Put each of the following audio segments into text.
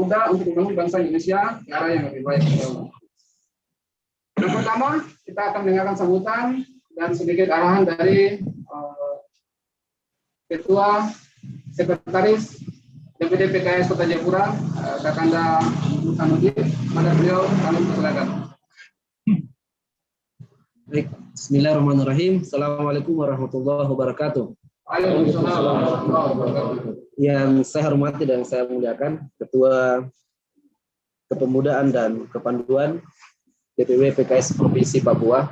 muda untuk membangun bangsa Indonesia ke arah yang lebih baik. Yang pertama, kita akan mendengarkan sambutan dan sedikit arahan dari Ketua Sekretaris DPD PKS Kota Jayapura, Kakanda Sanudin. Pada beliau kami persilakan. Baik, bismillahirrahmanirrahim. Assalamualaikum warahmatullahi wabarakatuh. Waalaikumsalam warahmatullahi wabarakatuh. Yang saya hormati dan saya muliakan Ketua Kepemudaan dan Kepanduan DPW PKS Provinsi Papua,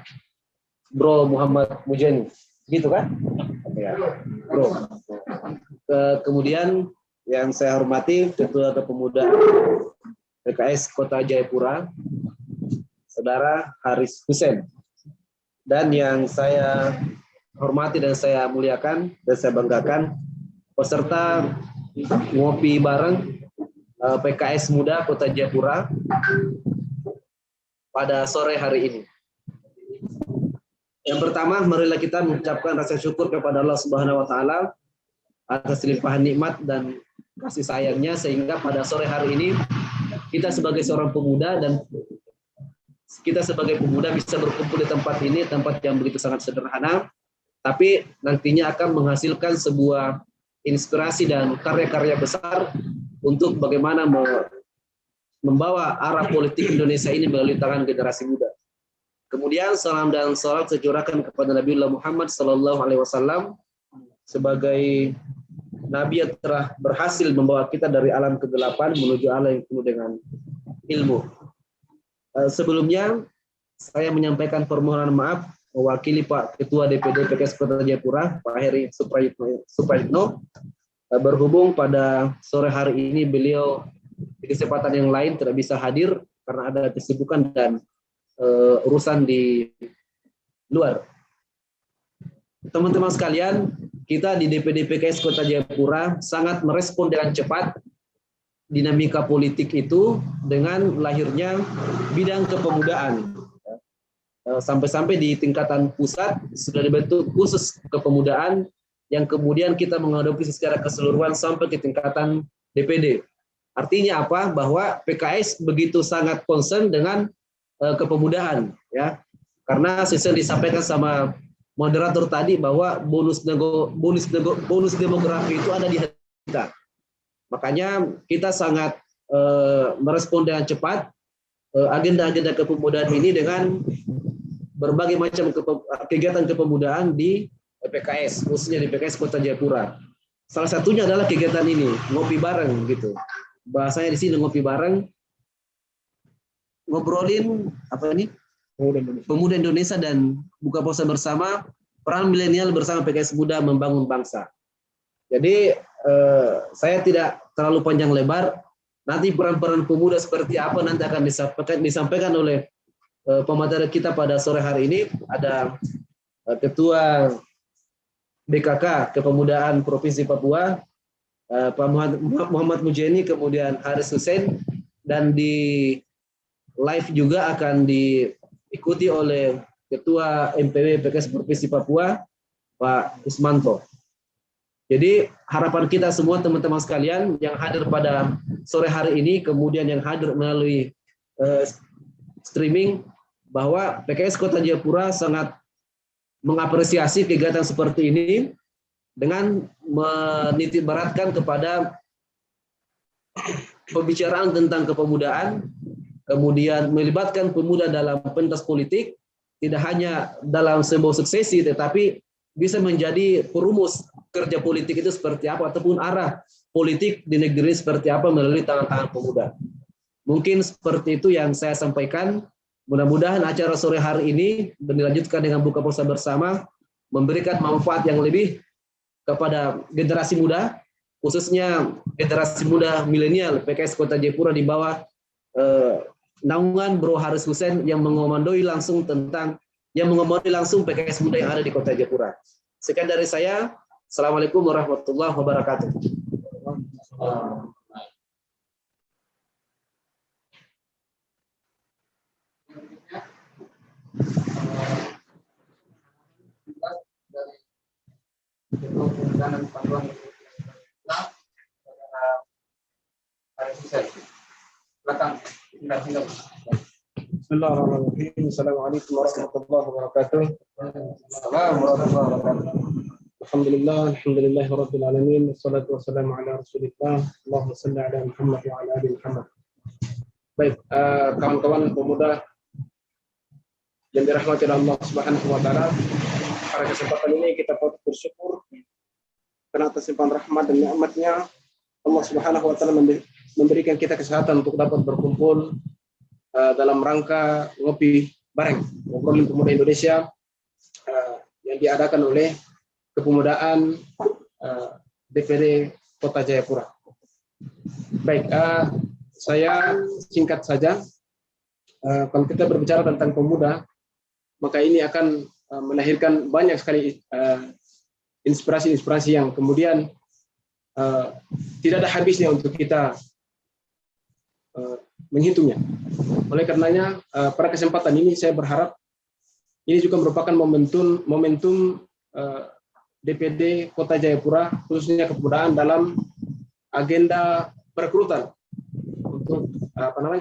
Bro Muhammad Mujeni, gitu kan? Ya, Bro. Kemudian yang saya hormati Ketua Kepemudaan PKS Kota Jayapura, Saudara Haris Hussein. Dan yang saya hormati dan saya muliakan dan saya banggakan peserta ngopi bareng PKS Muda Kota Jayapura pada sore hari ini. Yang pertama, marilah kita mengucapkan rasa syukur kepada Allah Subhanahu wa taala atas limpahan nikmat dan kasih sayangnya sehingga pada sore hari ini kita sebagai seorang pemuda dan kita sebagai pemuda bisa berkumpul di tempat ini, tempat yang begitu sangat sederhana, tapi nantinya akan menghasilkan sebuah inspirasi dan karya-karya besar untuk bagaimana membawa arah politik Indonesia ini melalui tangan generasi muda. Kemudian salam dan salat saya curahkan kepada Nabiullah Muhammad SAW sebagai Nabi yang telah berhasil membawa kita dari alam kegelapan menuju alam yang penuh dengan ilmu. Sebelumnya saya menyampaikan permohonan maaf mewakili Pak Ketua DPD PKS Kota Jayapura, Pak Heri Suprayitno. Berhubung pada sore hari ini beliau di kesempatan yang lain tidak bisa hadir karena ada kesibukan dan urusan di luar. Teman-teman sekalian, kita di DPD PKS Kota Jayapura sangat merespon dengan cepat dinamika politik itu dengan lahirnya bidang kepemudaan. Sampai-sampai di tingkatan pusat sudah dibentuk khusus kepemudaan yang kemudian kita mengadopsi secara keseluruhan sampai ke tingkatan DPD. Artinya apa? Bahwa PKS begitu sangat concern dengan kepemudaan, ya. Karena sesuai disampaikan sama moderator tadi bahwa bonus demografi itu ada di kita. Makanya kita sangat merespon dengan cepat agenda-agenda kepemudaan ini dengan berbagai macam kegiatan kepemudaan di PKS, khususnya di PKS Kota Jayapura. Salah satunya adalah kegiatan ini, ngopi bareng gitu. Bahasanya di sini ngopi bareng, ngobrolin apa ini? Pemuda Indonesia dan buka puasa bersama, peran milenial bersama PKS Muda membangun bangsa. Jadi saya tidak terlalu panjang lebar. Nanti peran-peran pemuda seperti apa nanti akan disampaikan oleh pemateri kita pada sore hari ini. Ada Ketua BKK Kepemudaan Provinsi Papua, Pak Muhammad Mujeni, kemudian Haris Hussein, dan di live juga akan diikuti oleh Ketua MPW PKS Provinsi Papua, Pak Ismanto. Jadi harapan kita semua teman-teman sekalian yang hadir pada sore hari ini, kemudian yang hadir melalui streaming, bahwa PKS Kota Jayapura sangat mengapresiasi kegiatan seperti ini dengan menitik beratkan kepada pembicaraan tentang kepemudaan, kemudian melibatkan pemuda dalam pentas politik, tidak hanya dalam simbol suksesi, tetapi bisa menjadi perumus kerja politik itu seperti apa, ataupun arah politik di negeri seperti apa melalui tangan-tangan pemuda. Mungkin seperti itu yang saya sampaikan. Mudah-mudahan acara sore hari ini dilanjutkan dengan buka puasa bersama, memberikan manfaat yang lebih kepada generasi muda, khususnya generasi muda milenial PKS Kota Jayapura di bawah naungan Bro Haris Hussein yang mengomandoi langsung PKS Muda yang ada di Kota Jayapura. Sekian dari saya. Assalamualaikum warahmatullahi wabarakatuh. Bismillahirrahmanirrahim. Assalamualaikum warahmatullahi wabarakatuh. Alhamdulillah alamin. Wassalatu wassalamu ala Rasulillah. Allahumma shalli ala Muhammad wa ala ali Muhammad. Baik, kawan-kawan pemuda yang dirahmati Allah Subhanahu wa taala, pada kesempatan ini kita patut bersyukur karena atas limpahan rahmat dan nikmat-Nya Allah Subhanahu wa taala memberikan kita kesehatan untuk dapat berkumpul dalam rangka ngopi bareng, ngobrolin pemuda Indonesia yang diadakan oleh Kepemudaan DPD Kota Jayapura. Baik, saya singkat saja. Kalau kita berbicara tentang pemuda, maka ini akan melahirkan banyak sekali inspirasi-inspirasi yang kemudian tidak ada habisnya untuk kita menghitungnya. Oleh karenanya, pada kesempatan ini saya berharap ini juga merupakan momentum DPD Kota Jayapura, khususnya kepemudaan dalam agenda perekrutan untuk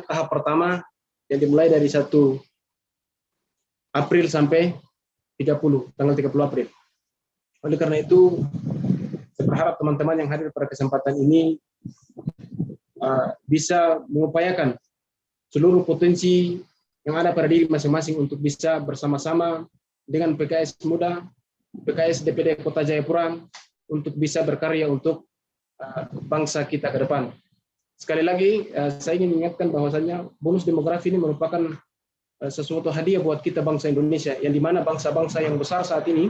tahap pertama yang dimulai dari 1 April sampai tanggal 30 April. Oleh karena itu, saya berharap teman-teman yang hadir pada kesempatan ini bisa mengupayakan seluruh potensi yang ada pada diri masing-masing untuk bisa bersama-sama dengan PKS Muda, PKS DPD Kota Jayapura untuk bisa berkarya untuk bangsa kita ke depan. Sekali lagi, saya ingin mengingatkan bahwasanya bonus demografi ini merupakan sesuatu hadiah buat kita bangsa Indonesia, yang dimana bangsa-bangsa yang besar saat ini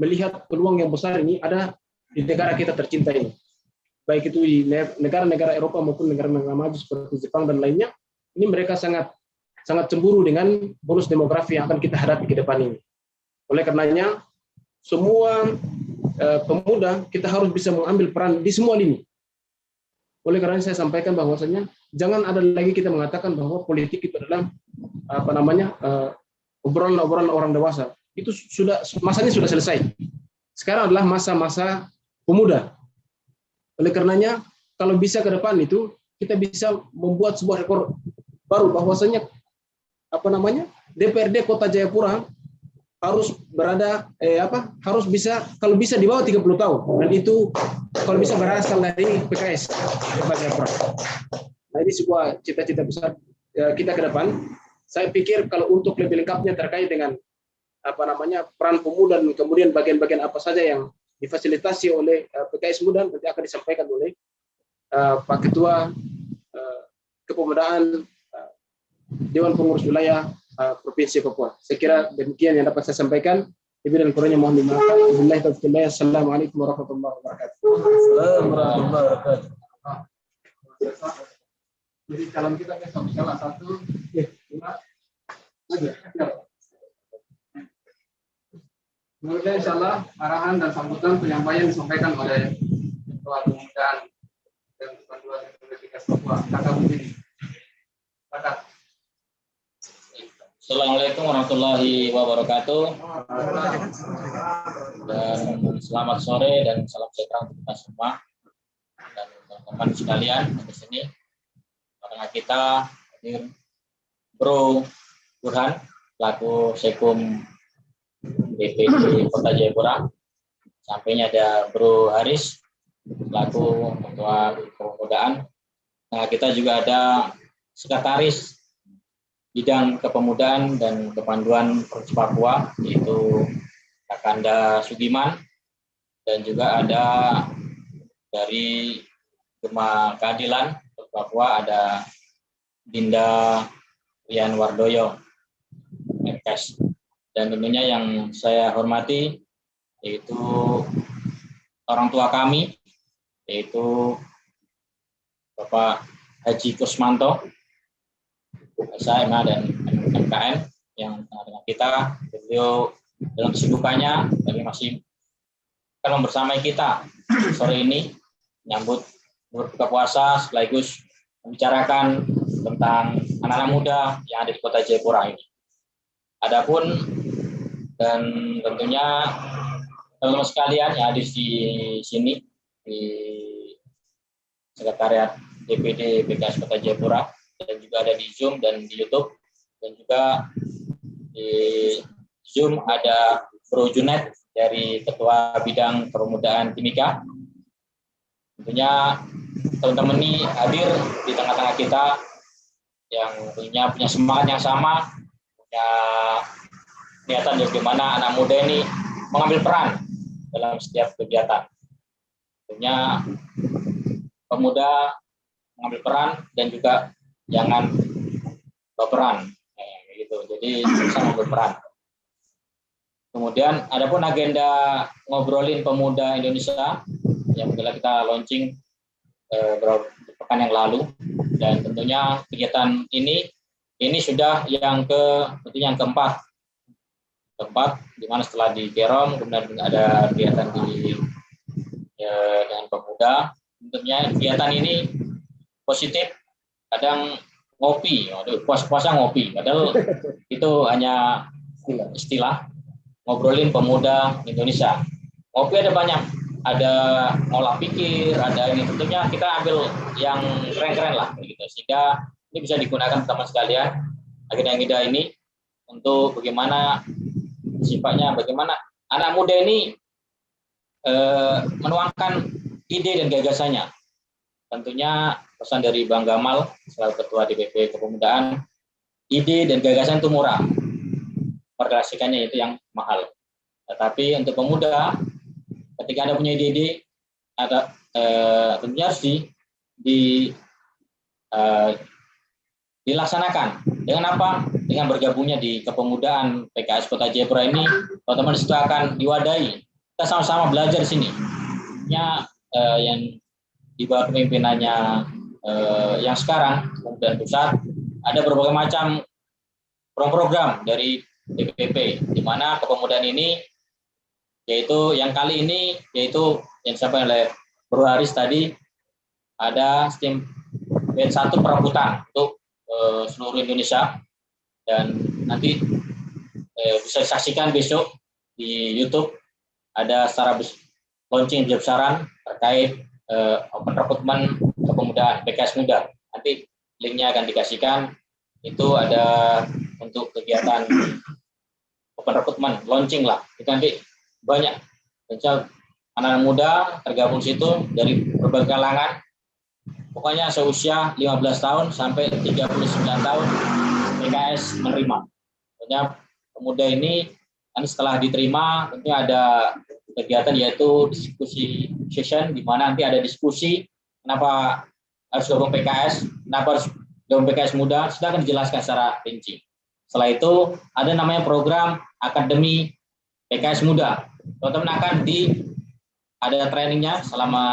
melihat peluang yang besar ini ada di negara kita tercinta ini. Baik itu di negara-negara Eropa maupun negara-negara maju seperti Jepang dan lainnya, ini mereka sangat cemburu dengan bonus demografi yang akan kita hadapi ke depan ini. Oleh karenanya, semua pemuda kita harus bisa mengambil peran di semua lini. Oleh karena saya sampaikan bahwasanya jangan ada lagi kita mengatakan bahwa politik itu adalah obrolan orang dewasa. Itu masanya sudah selesai. Sekarang adalah masa-masa pemuda. Oleh karenanya kalau bisa ke depan itu kita bisa membuat sebuah rekor baru bahwasanya DPRD Kota Jayapura harus harus bisa kalau bisa di bawah 30 tahun, dan itu kalau bisa berasal dari PKS Kota Jayapura. Nah, ini sebuah cita-cita besar kita ke depan. Saya pikir kalau untuk lebih lengkapnya terkait dengan peran pemuda dan kemudian bagian-bagian apa saja yang difasilitasi oleh PKS Muda nanti akan disampaikan oleh Pak Ketua Kepemudaan Dewan Pengurus Wilayah Provinsi Papua. Saya kira demikian yang dapat saya sampaikan. Lebih dan kurangnya mohon dimaafkan. Assalamualaikum warahmatullahi wabarakatuh. Jadi calon kita besok salah satu. Kemudian insya Allah arahan dan sambutan penyampaian disampaikan oleh Ketua Kepemudaan dan Ketua Republik Papua, Kakak Budi. Kakak. Assalamualaikum warahmatullahi wabarakatuh. Dan selamat sore dan salam sejahtera untuk kita semua dan teman-teman sekalian di sini. Karena kita hadir Bro Burhan selaku Sekum DPD Kota Jayapura. Sampainya ada Bro Haris selaku Ketua Kepemudaan. Nah, kita juga ada Sekretaris Bidang Kepemudaan dan Kepanduan Provinsi Papua, yaitu Kakanda Sugiman, dan juga ada dari Gema Keadilan Papua ada Dinda Rian Wardoyo MKes. Dan tentunya yang saya hormati yaitu orang tua kami, yaitu Bapak Haji Kusmanto SMA dan MKN yang dengan kita. Beliau dalam kesibukannya tapi masih akan membersamai kita sore ini menyambut berbuka puasa sekaligus membicarakan tentang anak-anak muda yang ada di Kota Jayapura ini. Adapun dan tentunya teman-teman sekalian yang ada di sini di Sekretariat DPD PKS Kota Jayapura dan juga ada di Zoom dan di YouTube, dan juga di Zoom ada Bro Junet dari Ketua Bidang Kepemudaan Timika. Tentunya teman-teman ini hadir di tengah-tengah kita yang punya semangat yang sama, punya niatan bagaimana anak muda ini mengambil peran dalam setiap kegiatan. Tentunya pemuda mengambil peran dan juga jangan berperan, gitu. Jadi bisa mengambil peran. Kemudian adapun agenda ngobrolin pemuda Indonesia yang telah kita launching beberapa pekan yang lalu, dan tentunya kegiatan ini sudah yang keempat, di mana setelah di Kerom kemudian ada kegiatan di dengan pemuda. Tentunya kegiatan ini positif, kadang ngopi, puasa ngopi, padahal itu hanya istilah. Ngobrolin pemuda Indonesia. Ngopi ada banyak, ada ngolah pikir, ada ini. Tentunya kita ambil yang keren-keren lah, gitu. Sehingga ini bisa digunakan teman sekalian agenda-agenda ini untuk bagaimana sifatnya, bagaimana anak muda ini menuangkan ide dan gagasannya. Tentunya pesan dari Bang Gamal selaku Ketua DPP Kepemudaan, ide dan gagasan itu murah. Realisasikannya itu yang mahal. Tetapi untuk pemuda, ketika Anda punya ide-ide, ada tentunya harus dilaksanakan. Dengan apa? Dengan bergabungnya di kepemudaan PKS Kota Jayapura ini, teman-teman itu akan diwadahi. Kita sama-sama belajar di sini. Yang di bawah kepemimpinannya yang sekarang, kemudian pusat, ada berbagai macam program dari DPP, di mana kepemudaan ini yaitu yang kali ini yaitu yang disampaikan oleh Bro Haris tadi, ada STEM batch 1 perebutan untuk seluruh Indonesia, dan nanti bisa disaksikan besok di YouTube ada secara launching besar-besaran terkait open recruitment kepemudaan PKS Muda. Nanti linknya akan dikasihkan. Itu ada untuk kegiatan open recruitment, launching lah. Itu nanti banyak. Anak-anak muda tergabung situ dari berbagai kalangan. Pokoknya seusia 15 tahun sampai 39 tahun PKS menerima. Tentunya pemuda ini kan setelah diterima tentunya ada kegiatan yaitu diskusi session, di mana nanti ada diskusi kenapa harus gabung PKS, kenapa harus gabung PKS Muda, sudah akan dijelaskan secara rinci. Setelah itu ada namanya program Akademi PKS Muda. Teman-teman akan ada trainingnya selama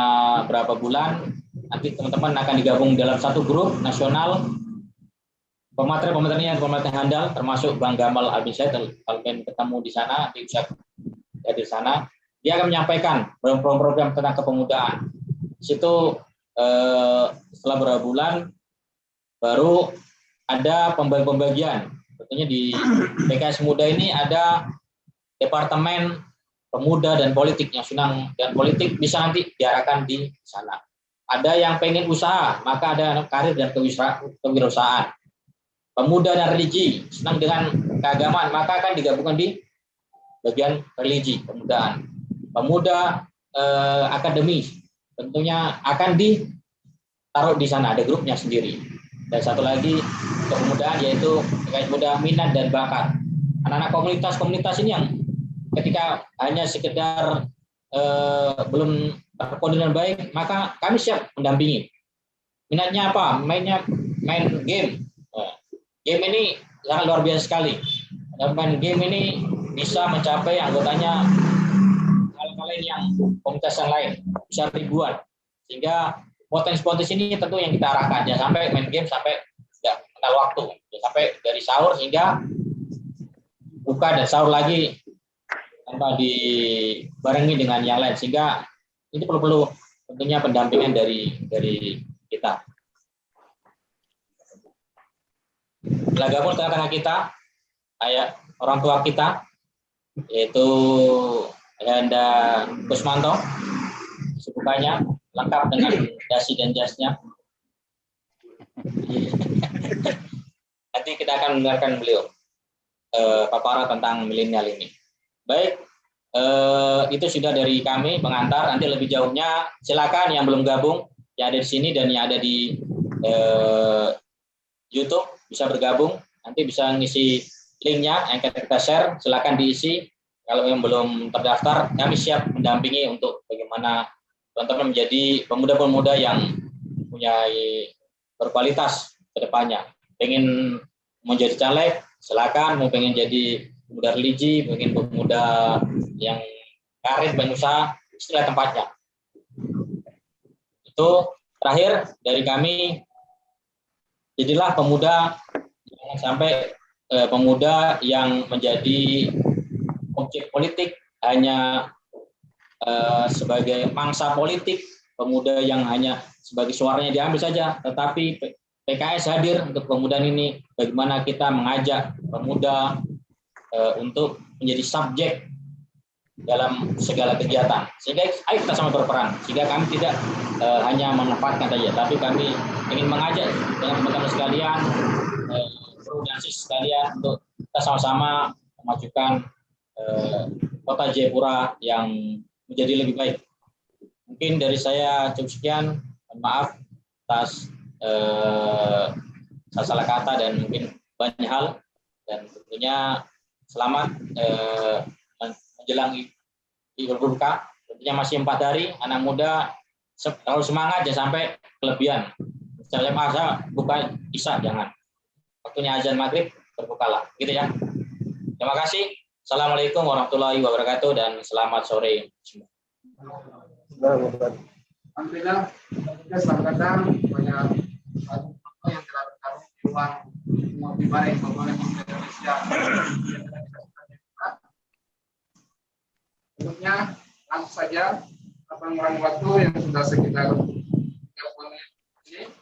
berapa bulan. Nanti teman-teman akan digabung dalam satu grup nasional. Pemateri-pemateri handal, termasuk Bang Gamal Abin Syed, kalau pengen ketemu di sana, nanti bisa di sana. Dia akan menyampaikan program-program tentang kepemudaan. Di situ setelah beberapa bulan baru ada pembagian. Tentunya di PKS Muda ini ada Departemen Pemuda dan Politik, yang senang dan politik bisa nanti diarahkan di sana. Ada yang pengen usaha, maka ada karir dan kewirausahaan. Pemuda dan religi, senang dengan keagamaan, maka akan digabungkan di bagian religi, pemudaan. Pemuda akademis, tentunya akan ditaruh di sana, ada grupnya sendiri. Dan satu lagi kepemudaan yaitu PKS Muda minat dan bakat. Anak-anak komunitas ini yang ketika hanya sekedar belum terkoordinasi dengan baik, maka kami siap mendampingi. Minatnya apa? Main game. Game ini sangat luar biasa sekali. Dan main game ini bisa mencapai anggotanya hal-hal yang komunitas yang lain, bisa ribuan. Sehingga potensi-potensi ini tentu yang kita arahkan, jangan sampai main game sampai tidak kenal waktu, sampai dari sahur hingga buka dan sahur lagi tanpa dibarengi dengan yang lain, sehingga ini perlu tentunya pendampingan dari kita. Telah gabung tengah-tengah kita, kayak orang tua kita, yaitu Ayahanda Kusmanto, sebukanya lengkap dengan dasi dan jasnya. Nanti kita akan mendengarkan beliau paparan tentang milenial ini. Baik, itu sudah dari kami pengantar. Nanti lebih jauhnya silakan yang belum gabung, yang ada di sini dan yang ada di YouTube bisa bergabung. Nanti bisa ngisi linknya yang kita share. Silakan diisi. Kalau yang belum terdaftar, kami siap mendampingi untuk bagaimana teman-teman menjadi pemuda-pemuda yang punya berkualitas ke depannya. Pengen menjadi caleg, silakan. Mau pengen jadi pemuda religi, pengen pemuda yang karir berusaha, istilah tempatnya. Itu terakhir dari kami, jadilah pemuda, jangan sampai pemuda yang menjadi objek politik, hanya sebagai mangsa politik, pemuda yang hanya sebagai suaranya diambil saja, tetapi PKS hadir untuk pemuda ini, bagaimana kita mengajak pemuda untuk menjadi subjek dalam segala kegiatan, sehingga ayo kita sama berperan, sehingga kami tidak hanya memanfaatkan saja, tapi kami ingin mengajak dengan teman-teman sekalian, pro dan sis sekalian, untuk kita sama-sama memajukan Kota Jayapura yang menjadi lebih baik. Mungkin dari saya cukup sekian. Mohon maaf atas salah kata dan mungkin banyak hal. Dan tentunya selamat menjelang Idul Fitri. Tentunya masih 4 hari. Anak muda terlalu semangat, jangan sampai kelebihan. Saya masa buka isya jangan. Waktunya azan maghrib berbukalah. Gitu ya. Terima kasih. Assalamualaikum warahmatullahi wabarakatuh dan selamat sore semua. Alhamdulillah, selamat datang banyak yang telah bergabung di ruang ngopi bareng Komponen Indonesia. Berikutnya langsung saja tanpa mengurangi waktu yang sudah sekitar 30 menit ini,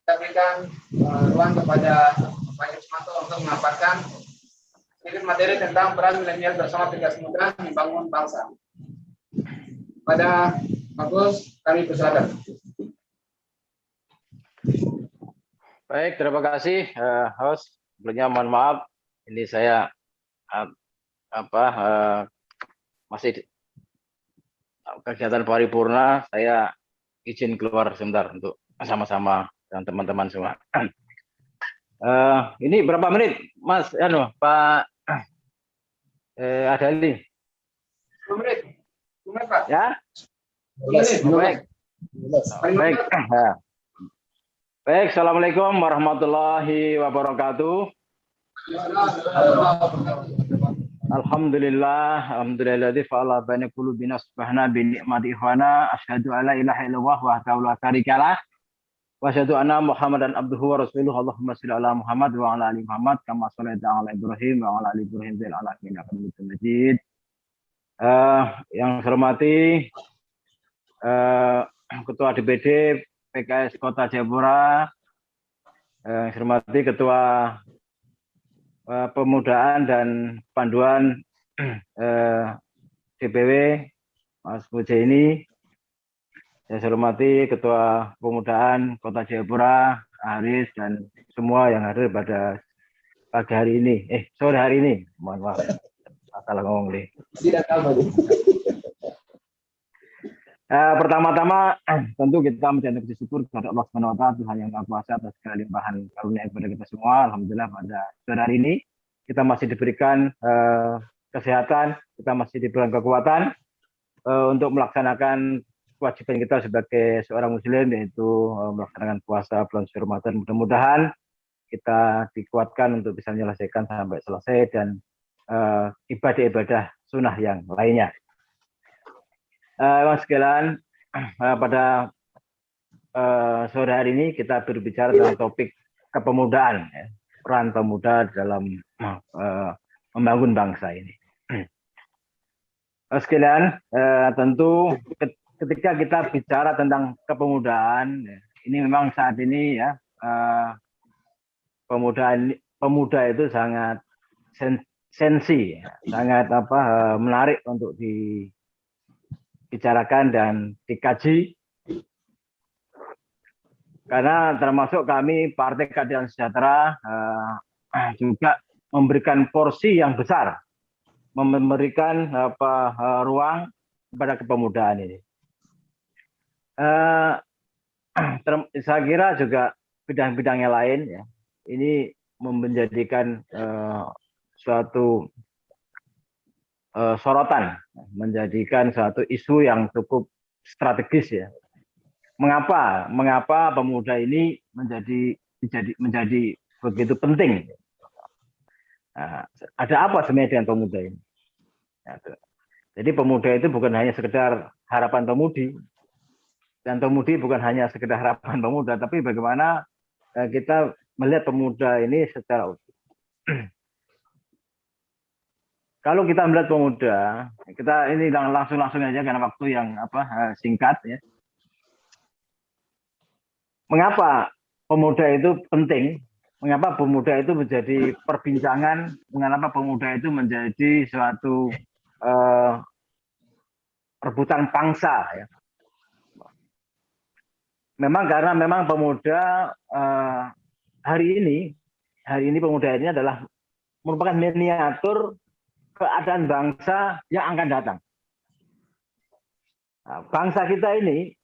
kita berikan ruang kepada Pak Yusmanto untuk memaparkan sedikit materi tentang peran milenial bersama PKS Muda membangun bangsa. Pada Bagus, kami persilakan. Baik, terima kasih host. Sebelumnya mohon maaf, ini saya masih kegiatan paripurna, saya izin keluar sebentar untuk sama-sama dengan teman-teman semua. Ini berapa menit, Mas? Pak Adali? 10 menit. 10 menit, Pak. Ya? 10 menit. Baik. Baik. Baik, Assalamualaikum warahmatullahi wabarakatuh. Alhamdulilladzi fa'ala baina qulubina subhana bi ni'mati ikhwana asyhadu alla ilaha illallah wahdahu la syarikalah wa asyhadu anna Muhammadan abduhu wa rasuluhu. Allahumma shalli ala Muhammad wa ala ali Muhammad kama shallaita ala Ibrahim wa ala ali Ibrahim fil alamin innaka Hamidum Majid. Yang saya hormati Ketua DPD PKS Kota Jayapura, yang saya hormati Ketua Pemudaan dan Panduan DPW Mas Mujaini, yang saya hormati Ketua Pemudaan Kota Jayapura Haris, dan semua yang hadir pada pagi hari ini, sore hari ini, mohon maaf salah ngomong nih. Tidak tahu. Pertama-tama tentu kita mengucapkan syukur kepada Allah Subhanahu wa taala, Tuhan yang Maha Kuasa, atas segala limpahan karunia kepada kita semua. Alhamdulillah pada sore hari ini kita masih diberikan kesehatan, kita masih diberikan kekuatan untuk melaksanakan kewajiban kita sebagai seorang muslim, yaitu melaksanakan puasa bulan suci Ramadan. Mudah-mudahan kita dikuatkan untuk bisa menyelesaikan sampai selesai dan ibadah-ibadah sunnah yang lainnya. Mas sekalian, pada sore hari ini kita berbicara tentang topik kepemudaan, ya, peran pemuda dalam membangun bangsa ini. Mas sekalian, tentu ketika kita bicara tentang kepemudaan, ya, ini memang saat ini ya pemuda itu sangat sensi, ya, sangat menarik untuk dibicarakan dan dikaji. Karena termasuk kami Partai Keadilan Sejahtera juga memberikan porsi yang besar, memberikan ruang kepada kepemudaan ini. Saya kira juga bidang-bidangnya lain ya. Ini menjadikan suatu sorotan, menjadikan suatu isu yang cukup strategis ya. Mengapa pemuda ini menjadi begitu penting? Ada apa sebenarnya dengan pemuda ini? Jadi pemuda itu bukan hanya sekedar harapan pemudi, dan pemudi bukan hanya sekedar harapan pemuda, tapi bagaimana kita melihat pemuda ini secara utuh. Kalau kita melihat pemuda, kita ini langsung aja karena waktu yang singkat ya. Mengapa pemuda itu penting? Mengapa pemuda itu menjadi perbincangan? Mengapa pemuda itu menjadi suatu rebutan pangsa? Ya? Memang karena memang pemuda hari ini pemuda ini adalah merupakan miniatur keadaan bangsa yang akan datang. Nah, bangsa kita ini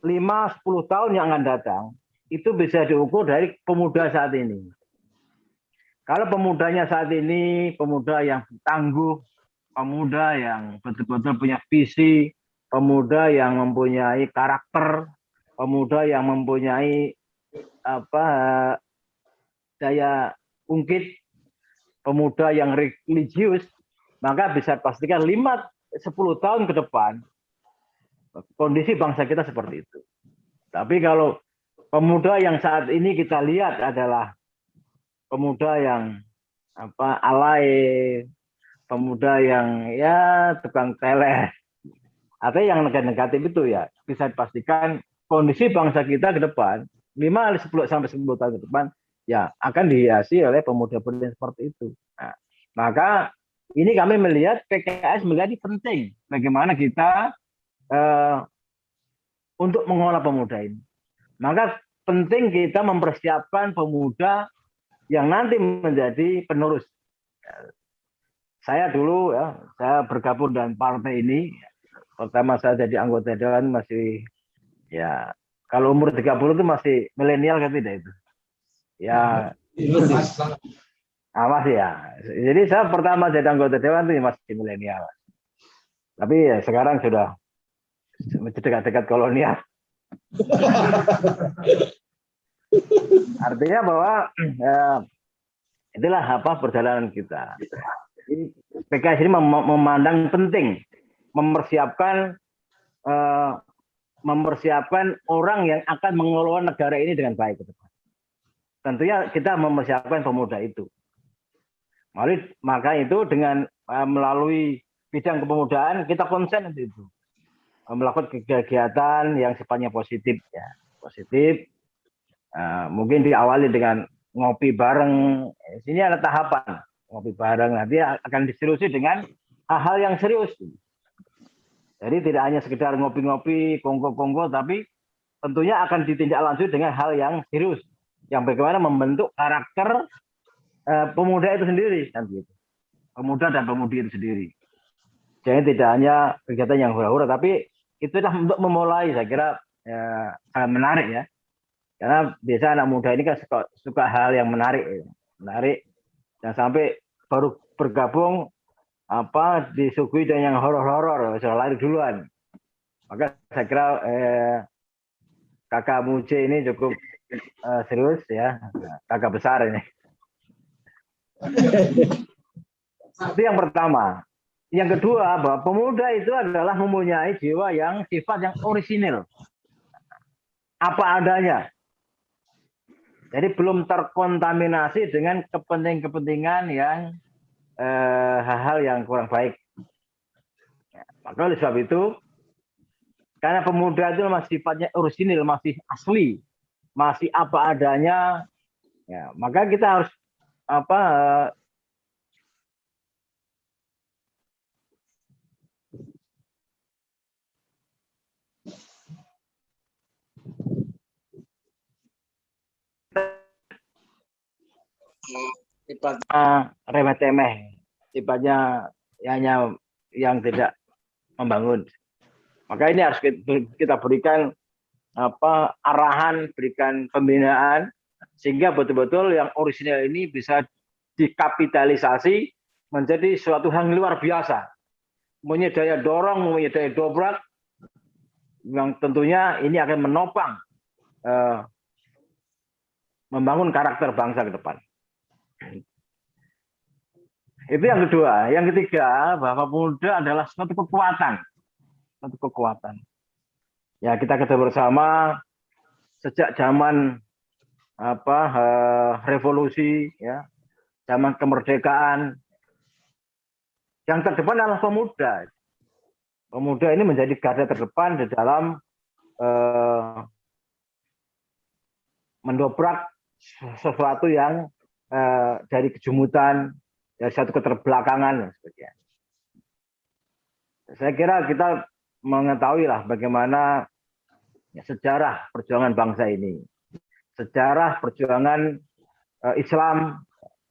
5-10 tahun yang akan datang itu bisa diukur dari pemuda saat ini. Kalau pemudanya saat ini pemuda yang tangguh, pemuda yang betul-betul punya visi, pemuda yang mempunyai karakter, pemuda yang mempunyai daya ungkit, pemuda yang religius, maka bisa pastikan 5-10 tahun ke depan kondisi bangsa kita seperti itu. Tapi kalau pemuda yang saat ini kita lihat adalah pemuda yang alay, pemuda yang ya tukang teler, atau yang negatif itu ya bisa dipastikan kondisi bangsa kita ke depan 5-10 sampai 10 tahun ke depan ya akan dihiasi oleh pemuda-pemuda seperti itu. Nah, maka ini kami melihat PKS melihat ini penting bagaimana kita untuk mengolah pemuda ini. Maka penting kita mempersiapkan pemuda yang nanti menjadi penerus. Saya dulu ya, saya bergabung dengan partai ini. Pertama saya jadi anggota dewan masih ya kalau umur 30 itu masih milenial kan tidak itu. Ya masih ya. Jadi saya pertama jadi anggota dewan itu masih milenial. Tapi ya sekarang sudah dekat-dekat kolonial. Artinya bahwa ya, itulah perjalanan kita. PKS ini memandang penting mempersiapkan orang yang akan mengelola negara ini dengan baik ke depan. Tentunya kita mempersiapkan pemuda itu. Maka itu dengan melalui bidang kepemudaan kita konsen itu melakukan kegiatan yang sifatnya positif ya. Positif mungkin diawali dengan ngopi bareng. Sini ada tahapan ngopi bareng, nanti akan diserusi dengan hal-hal yang serius. Jadi tidak hanya sekedar ngopi-ngopi, kongko-kongko, tapi tentunya akan ditindaklanjuti dengan hal yang serius, yang bagaimana membentuk karakter pemuda itu sendiri, kan gitu. Pemuda dan pemudi itu sendiri. Jadi tidak hanya kegiatan yang hura-hura, tapi itu adalah untuk memulai, saya kira sangat menarik ya. Karena biasa anak muda ini kan suka hal yang menarik, dan sampai baru bergabung disuguhi dengan yang horor-horor, sudah lari duluan. Maka saya kira kakak Muce ini cukup serius ya, kakak besar ini. Itu yang pertama. Yang kedua, bahwa pemuda itu adalah mempunyai jiwa yang sifat yang orisinil, apa adanya. Jadi belum terkontaminasi dengan kepentingan yang hal-hal yang kurang baik. Maka oleh sebab itu, karena pemuda itu masih sifatnya orisinil, masih asli, masih apa adanya, ya, maka kita harus sifatnya remeh temeh, sifatnya hanya yang tidak membangun. Maka ini harus kita berikan arahan, berikan pembinaan sehingga betul-betul yang orisinal ini bisa dikapitalisasi menjadi suatu hal yang luar biasa, mempunyai daya dorong, mempunyai daya dobrak yang tentunya ini akan menopang membangun karakter bangsa ke depan. Itu yang kedua. Yang ketiga, bahwa pemuda adalah suatu kekuatan. Suatu kekuatan. Ya, kita ketahui bersama sejak zaman revolusi, ya, zaman kemerdekaan, yang terdepan adalah pemuda. Pemuda ini menjadi garda terdepan di dalam mendobrak sesuatu yang dari kejumutan, dari satu keterbelakangan dan sebagainya. Saya kira kita mengetahui lah bagaimana sejarah perjuangan bangsa ini, sejarah perjuangan Islam,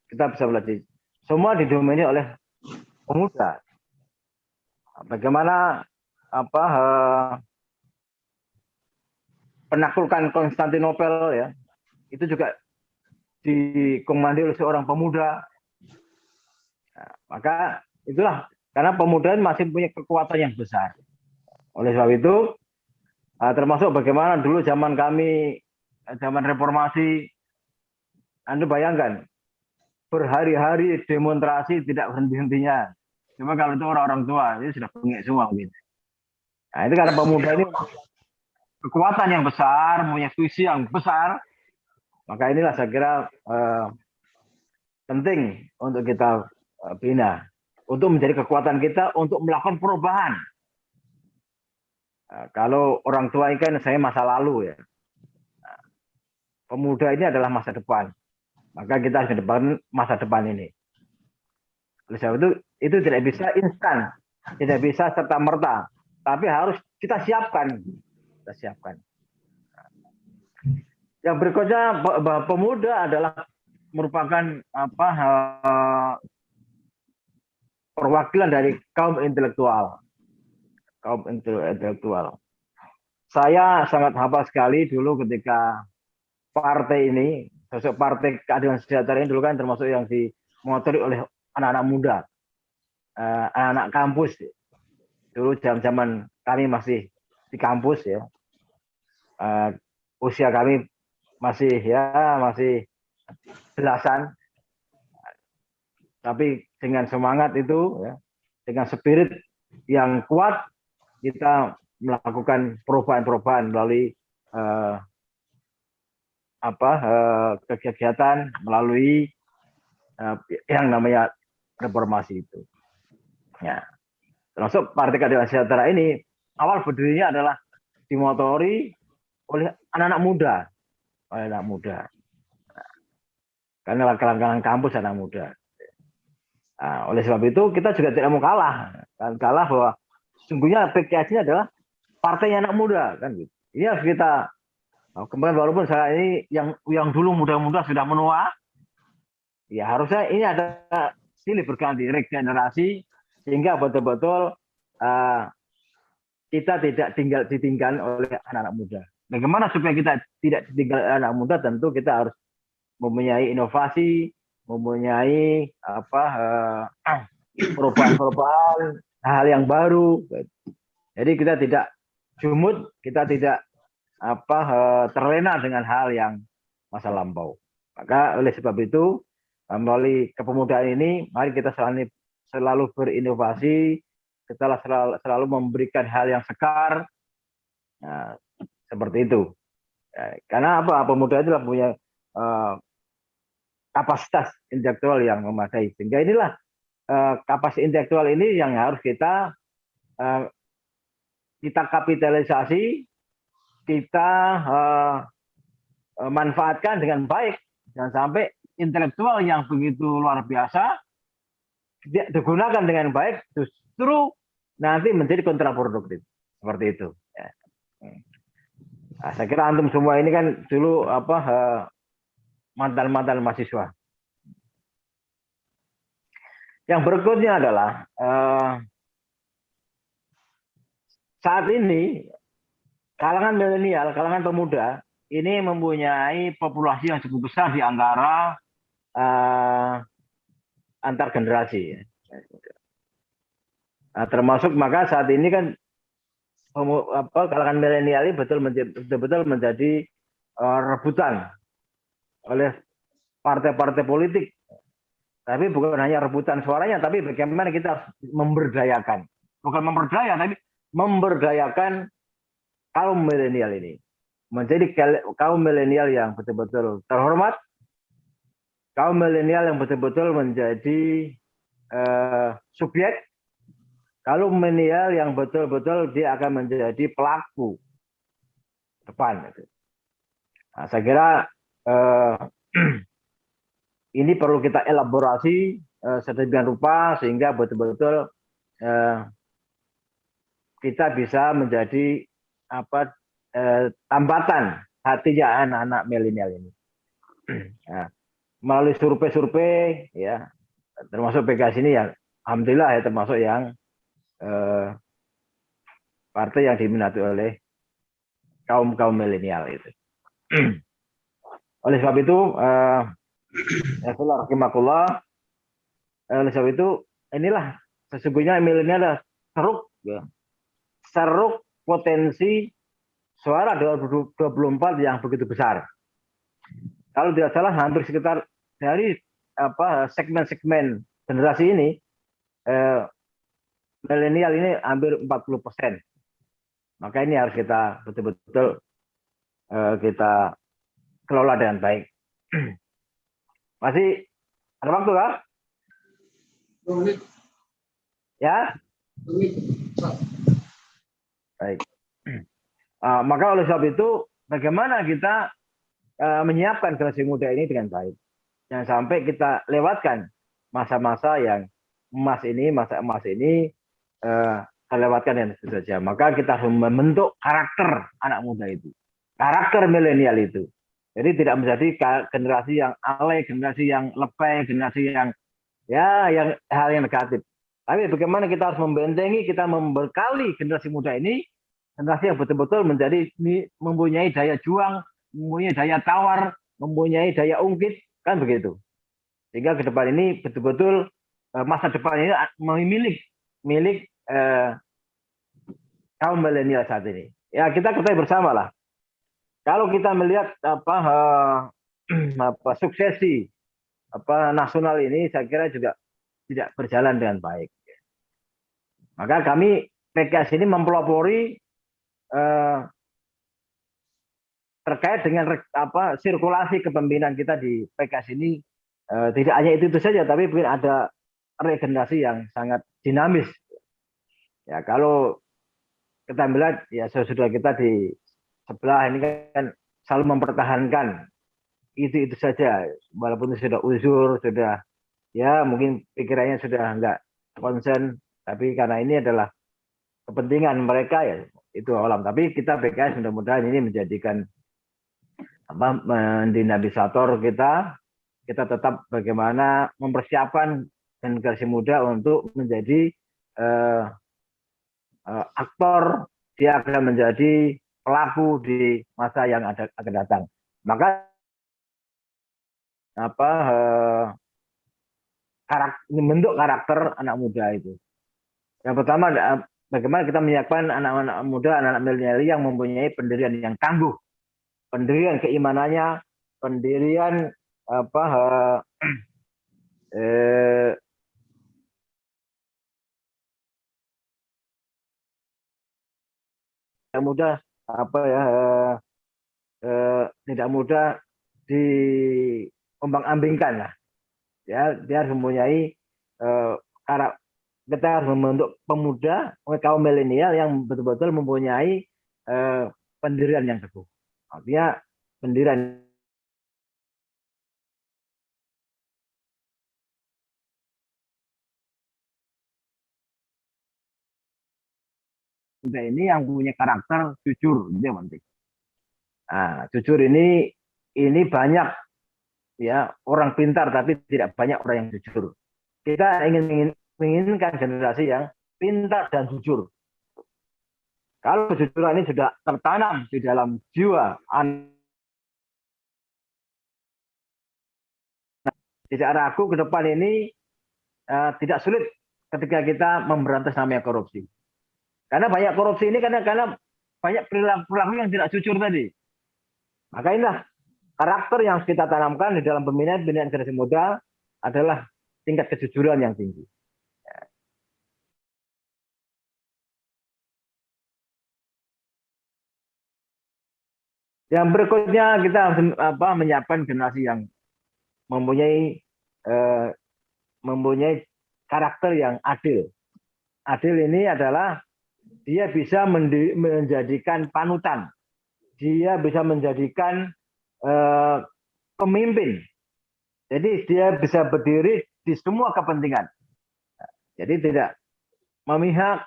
kita bisa belajar semua didomini oleh pemuda. Bagaimana penaklukan Konstantinopel, ya, itu juga dikomandi oleh seorang pemuda. Nah, maka itulah karena pemuda masih punya kekuatan yang besar. Oleh sebab itu, termasuk bagaimana dulu zaman kami, zaman reformasi, Anda bayangkan, berhari-hari demonstrasi tidak berhenti-hentinya. Cuma kalau itu orang-orang tua, itu sudah bengek semua gitu. Nah, itu karena pemuda ini kekuatan yang besar, punya visi yang besar, maka inilah saya kira penting untuk kita bina, untuk menjadi kekuatan kita untuk melakukan perubahan. Kalau orang tua ini kan saya masa lalu, ya. Pemuda ini adalah masa depan. Maka kita harus ke depan masa depan ini. Oleh sebab itu tidak bisa instan, tidak bisa serta merta, tapi harus kita siapkan. Kita siapkan. Yang berikutnya, bahwa pemuda adalah merupakan perwakilan dari kaum intelektual. Kaum intelektual. Saya sangat hafal sekali dulu ketika partai ini, sosok Partai Keadilan Sejahtera ini dulu kan termasuk yang dimotori oleh anak-anak muda, anak-anak kampus. Dulu zaman kami masih di kampus, ya, usia kami masih belasan, tapi dengan semangat itu, ya, dengan spirit yang kuat, kita melakukan perubahan-perubahan melalui kegiatan, melalui yang namanya reformasi itu. Ya. Termasuk Partai Keadilan Sejahtera ini awal berdirinya adalah dimotori oleh anak-anak muda, karena langkah-langkah kampus anak muda. Nah, oleh sebab itu kita juga tidak mau kalah bahwa sesungguhnya PKS ini adalah partai anak muda, kan gitu. Ini harus kita kembali, walaupun saya ini yang dulu muda-muda sudah menua, ya harusnya ini ada silih berganti, regenerasi, sehingga betul-betul kita tidak ditinggal oleh anak-anak muda. Bagaimana supaya kita tidak ditinggal oleh anak muda? Tentu kita harus mempunyai inovasi, mempunyai perubahan-perubahan, hal yang baru. Jadi kita tidak jumut, kita tidak terlena dengan hal yang masa lampau. Maka oleh sebab itu, melalui kepemudaan ini, mari kita selalu berinovasi, kita selalu memberikan hal yang sekar, nah, seperti itu. Karena pemuda itu punya kapasitas intelektual yang memadai, sehingga inilah kapasitas intelektual ini yang harus kita kapitalisasi, kita manfaatkan dengan baik, jangan sampai intelektual yang begitu luar biasa digunakan dengan baik justru nanti menjadi kontraproduktif, seperti itu. Nah, saya kira antum semua ini kan dulu mantan mahasiswa. Yang berikutnya adalah saat ini kalangan milenial, kalangan pemuda ini mempunyai populasi yang cukup besar di antara antar generasi. Nah, termasuk maka saat ini kan kalangan milenial ini betul-betul menjadi rebutan oleh partai-partai politik. Tapi bukan hanya rebutan suaranya, tapi bagaimana kita harus memberdayakan. Bukan memperdaya, tapi memberdayakan kaum milenial ini. Menjadi kaum milenial yang betul-betul terhormat, kaum milenial yang betul-betul menjadi subjek, kaum milenial yang betul-betul dia akan menjadi pelaku depan. Nah, saya kira ini perlu kita elaborasi sedemikian rupa sehingga betul-betul kita bisa menjadi tambatan hatinya anak-anak milenial ini. Nah, melalui survei-survei ya, termasuk PKS ini yang alhamdulillah ya termasuk yang partai yang diminati oleh kaum milenial itu. Oleh sebab itu oleh sebab itu inilah sesungguhnya milenial adalah ceruk potensi suara 2024 yang begitu besar. Kalau tidak salah hampir sekitar dari segmen-segmen generasi ini milenial ini hampir 40%. Maka ini harus kita betul-betul kita kelola dengan baik. Masih ada waktu kah? 2 menit. Ya. 2 menit. Baik. Maka oleh sebab itu bagaimana kita menyiapkan generasi muda ini dengan baik. Jangan sampai kita lewatkan masa-masa yang masa emas ini terlewatkan dan saja. Maka kita harus membentuk karakter anak muda itu. Karakter milenial itu. Jadi tidak menjadi generasi yang alay, generasi yang lebay, generasi yang yang hal yang negatif. Tapi bagaimana kita harus membentengi, kita membekali generasi muda ini, generasi yang betul-betul mempunyai daya juang, mempunyai daya tawar, mempunyai daya ungkit, kan begitu. Sehingga ke depan ini betul-betul masa depan ini milik kaum milenial saat ini. Ya kita ketahui bersama lah. Kalau kita melihat suksesi nasional ini, saya kira juga tidak berjalan dengan baik. Maka kami PKS ini mempelopori terkait dengan sirkulasi kepemimpinan kita di PKS ini. Tidak hanya itu saja, tapi mungkin ada regenerasi yang sangat dinamis. Ya kalau kita melihat ya sudah kita di sebelah ini kan selalu mempertahankan itu saja, walaupun sudah uzur, sudah ya mungkin pikirannya sudah enggak concern, tapi karena ini adalah kepentingan mereka ya itu alam. Tapi kita PKS mudah-mudahan ini menjadikan mendinamisator kita tetap bagaimana mempersiapkan generasi muda untuk menjadi aktor, dia akan menjadi pelaku di masa yang akan datang. Maka membentuk karakter anak muda itu. Yang pertama bagaimana kita menyiapkan anak-anak muda, anak-anak milenial yang mempunyai pendirian yang tangguh, pendirian keimanannya, pendirian mudah tidak mudah diombang-ambingkan lah. Ya, dia harus mempunyai kita harus membentuk pemuda kaum milenial yang betul-betul mempunyai pendirian yang teguh. Artinya pendirian ini yang punya karakter jujur, dia penting. Nah, jujur ini banyak ya orang pintar tapi tidak banyak orang yang jujur. kita menginginkan generasi yang pintar dan jujur. Kalau kejujuran ini sudah tertanam di dalam jiwa tidak ragu ke depan ini tidak sulit ketika kita memberantas namanya korupsi. Karena banyak korupsi ini karena banyak perilaku yang tidak jujur tadi. Maka inilah karakter yang kita tanamkan di dalam pembinaan generasi muda adalah tingkat kejujuran yang tinggi. Yang berikutnya kita harus menyiapkan generasi yang mempunyai karakter yang adil. Adil ini adalah dia bisa menjadikan panutan, dia bisa menjadikan pemimpin. Jadi dia bisa berdiri di semua kepentingan. Jadi tidak memihak,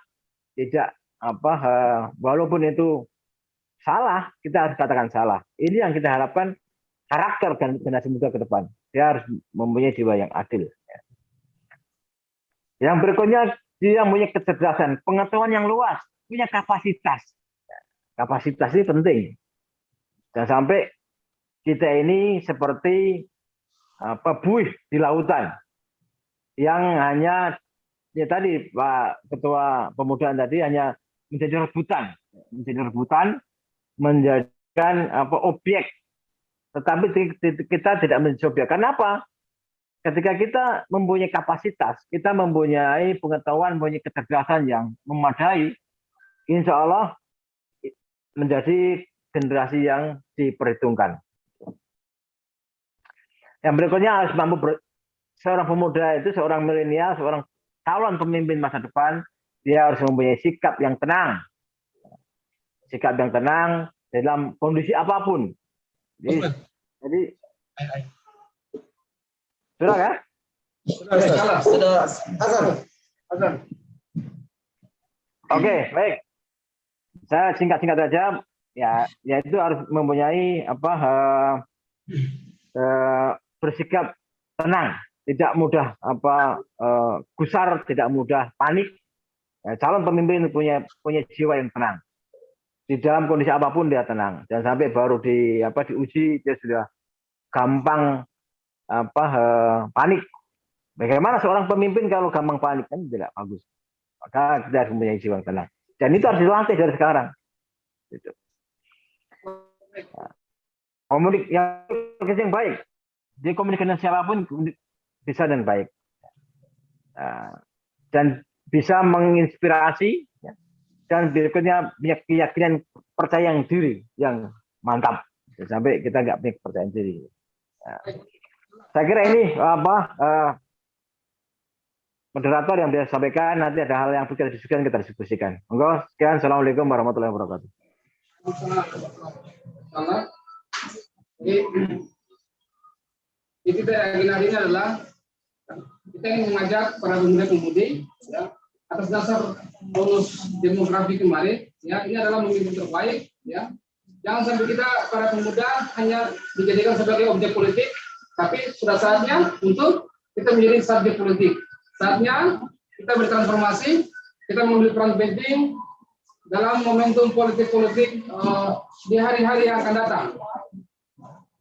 tidak walaupun itu salah, kita harus katakan salah. Ini yang kita harapkan karakter generasi muda ke depan. Dia harus mempunyai jiwa yang adil. Yang berikutnya, dia mempunyai kecerdasan, pengetahuan yang luas, punya kapasitas. Kapasitas ini penting. Jangan sampai kita ini seperti buih di lautan yang hanya tadi Pak Ketua Pemudaan tadi hanya menjadi rebutan, menjadikan objek, tetapi kita tidak menjadi objek. Kenapa? Ketika kita mempunyai kapasitas, kita mempunyai pengetahuan, mempunyai kecerdasan yang memadai, insya Allah menjadi generasi yang diperhitungkan. Yang berikutnya harus mampu seorang pemuda itu, seorang milenial, seorang calon pemimpin masa depan, dia harus mempunyai sikap yang tenang. Sikap yang tenang dalam kondisi apapun. Jadi sudah kan? Sudah azan. Oke, baik. Saya singkat-singkat saja. Ya, yaitu harus mempunyai bersikap tenang, tidak mudah gusar, tidak mudah panik. Calon pemimpin punya jiwa yang tenang. Di dalam kondisi apapun dia tenang. Dan sampai baru diuji dia sudah gampang panik. Bagaimana seorang pemimpin kalau gampang panik, kan tidak bagus. Maka kita harus mempunyai jiwa yang tenang. Dan itu harus dilatih dari sekarang. Gitu. Komunikasi yang baik. Di komunikasi siapapun bisa dan baik. Dan bisa menginspirasi. Dan berikutnya punya keyakinan percaya diri yang mantap. Sampai kita nggak punya kepercayaan diri. Saya kira ini moderator yang bisa sampaikan. Nanti ada hal yang kita diskusikan. Monggo, sekian. Assalamualaikum warahmatullahi wabarakatuh. Jadi kita hari ini adalah kita ingin mengajak para pemuda-pemudi ya, atas dasar bonus demografi kemarin, ya, ini adalah pemimpin terbaik, ya. Jangan sampai kita para pemuda hanya dijadikan sebagai objek politik, tapi sudah saatnya untuk kita menjadi subjek politik. Saatnya kita bertransformasi, kita mengambil peran penting dalam momentum politik-politik di hari-hari yang akan datang.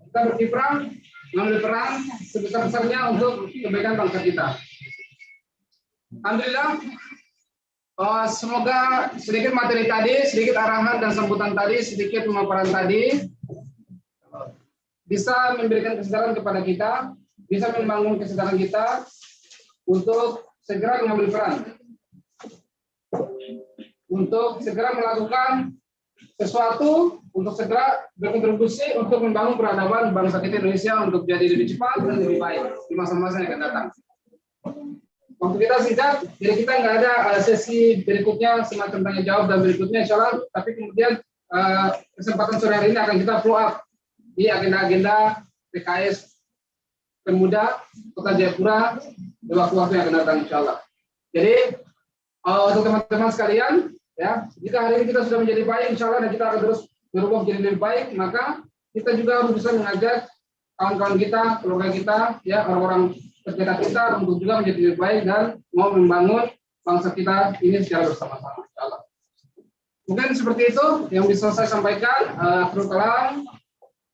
Kita berkiprah, mengambil peran sebesar-besarnya untuk kebaikan bangsa kita. Alhamdulillah, semoga sedikit materi tadi, sedikit arahan dan sambutan tadi, sedikit pemaparan tadi bisa memberikan kesadaran kepada kita, bisa membangun kesadaran kita untuk segera mengambil peran, untuk segera melakukan sesuatu, untuk segera berkontribusi untuk membangun peradaban bangsa kita Indonesia untuk jadi lebih cepat dan lebih baik di masa-masa yang akan datang. Waktu kita singkat, jadi kita nggak ada sesi berikutnya semacam tanya jawab dan berikutnya insya Allah, tapi kemudian kesempatan sore hari ini akan kita follow up di agenda-agenda PKS Pemuda Kota Jayapura di waktu-waktu yang akan datang insya Allah. Jadi untuk teman-teman sekalian, ya, jika hari ini kita sudah menjadi baik insya Allah dan kita akan terus berubah menjadi lebih baik, maka kita juga harus bisa mengajak kawan-kawan kita, keluarga kita, ya, orang-orang kegiatan kita untuk juga menjadi lebih baik dan mau membangun bangsa kita ini secara bersama-sama. Insyaallah. Mungkin seperti itu yang bisa saya sampaikan. Akhirul kalam,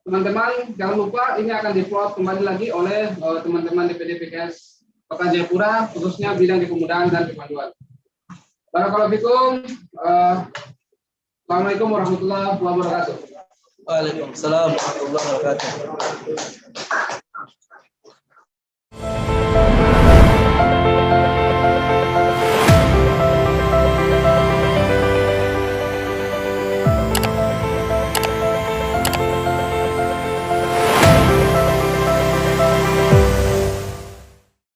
teman-teman jangan lupa ini akan di-upload kembali lagi oleh teman-teman DPD PKS Kota Jayapura, khususnya bidang kepemudaan dan kepanduan. Barakallahu fikum. Assalamualaikum warahmatullahi wabarakatuh. Waalaikumsalam warahmatullahi wabarakatuh.